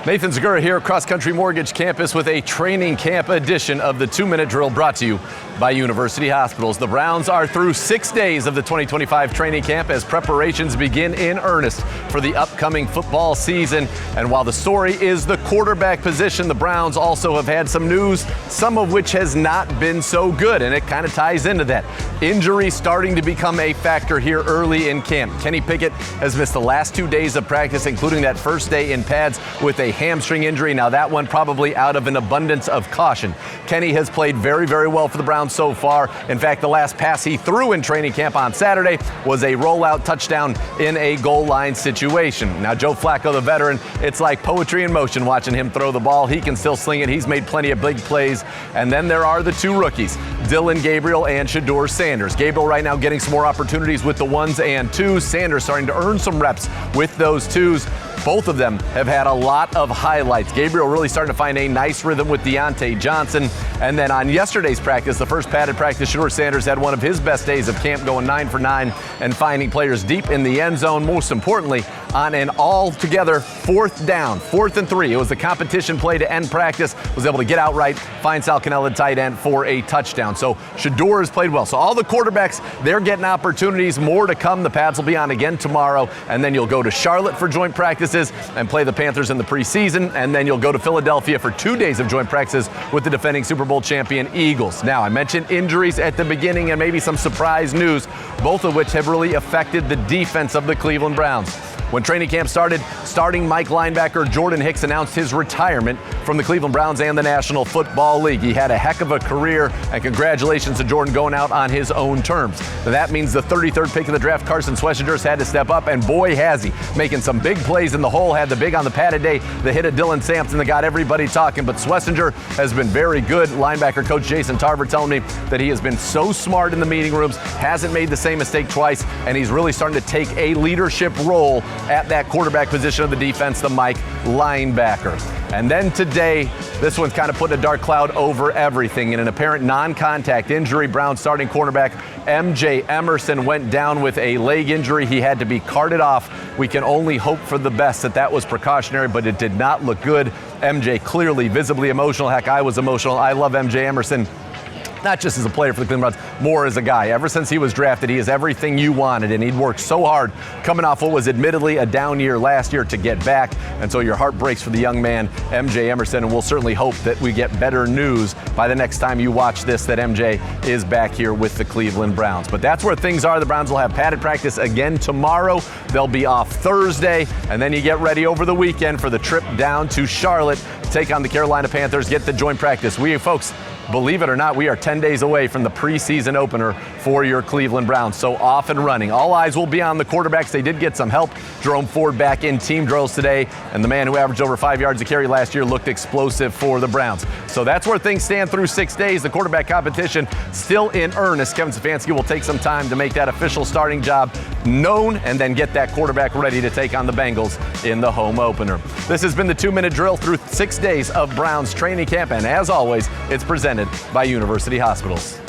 Nathan Zegura here, Cross Country Mortgage Campus with a training camp edition of the 2-Minute Drill brought to you by University Hospitals. The Browns are through 6 days of the 2025 training camp as preparations begin in earnest for the upcoming football season. And while the story is the quarterback position, the Browns also have had some news, some of which has not been so good, and it kind of ties into that. Injury starting to become a factor here early in camp. Kenny Pickett has missed the last 2 days of practice, including that first day in pads with a hamstring injury. Now that one probably out of an abundance of caution. Kenny has played very, very well for the Browns so far. In fact, the last pass he threw in training camp on Saturday was a rollout touchdown in a goal line situation. Now Joe Flacco, the veteran, it's like poetry in motion watching him throw the ball. He can still sling it. He's made plenty of big plays. And then there are the two rookies, Dillon Gabriel and Shedeur Sanders. Gabriel right now getting some more opportunities with the ones and twos. Sanders starting to earn some reps with those twos. Both of them have had a lot of highlights. Gabriel really starting to find a nice rhythm with Deontay Johnson. And then on yesterday's practice, the first padded practice, Shedeur Sanders had one of his best days of camp, going 9 for 9 and finding players deep in the end zone. Most importantly, on an all-together 4th down, 4th and 3. It was the competition play to end practice. Was able to get out right, find Sal Cannella, tight end, for a touchdown. So Shedeur has played well. So all the quarterbacks, they're getting opportunities. More to come. The pads will be on again tomorrow. And then you'll go to Charlotte for joint practices and play the Panthers in the preseason. And then you'll go to Philadelphia for 2 days of joint practices with the defending Super Bowl champion Eagles. Now, I mentioned injuries at the beginning and maybe some surprise news, both of which have really affected the defense of the Cleveland Browns. When training camp started, starting Mike linebacker Jordan Hicks announced his retirement from the Cleveland Browns and the National Football League. He had a heck of a career, and congratulations to Jordan going out on his own terms. Now that means the 33rd pick of the draft, Carson Schwessinger's had to step up, and boy has he, making some big plays in the hole. Had the big on the padded day, the hit of Dylan Sampson that got everybody talking, but Schwessinger has been very good. Linebacker coach Jason Tarver telling me that he has been so smart in the meeting rooms, hasn't made the same mistake twice, and he's really starting to take a leadership role at that quarterback position of the defense, the Mike linebacker. And then today, this one's kind of put a dark cloud over everything. In an apparent non-contact injury, Browns starting cornerback MJ Emerson went down with a leg injury. He had to be carted off. We can only hope for the best that was precautionary, but it did not look good. MJ clearly visibly emotional. Heck, I was emotional. I love MJ Emerson. Not just as a player for the Cleveland Browns, more as a guy. Ever since he was drafted, he is everything you wanted, and he'd worked so hard coming off what was admittedly a down year last year to get back. And so your heart breaks for the young man, MJ Emerson, and we'll certainly hope that we get better news by the next time you watch this, that MJ is back here with the Cleveland Browns. But that's where things are. The Browns will have padded practice again tomorrow. They'll be off Thursday, and then you get ready over the weekend for the trip down to Charlotte to take on the Carolina Panthers, get the joint practice. Folks, believe it or not, we are 10 days away from the preseason opener for your Cleveland Browns. So off and running. All eyes will be on the quarterbacks. They did get some help. Jerome Ford back in team drills today, and the man who averaged over 5 yards a carry last year looked explosive for the Browns. So that's where things stand through 6 days. The quarterback competition still in earnest. Kevin Stefanski will take some time to make that official starting job known and then get that quarterback ready to take on the Bengals in the home opener. This has been the 2-Minute Drill through 6 days of Browns training camp, and as always, it's presented by University Hospitals.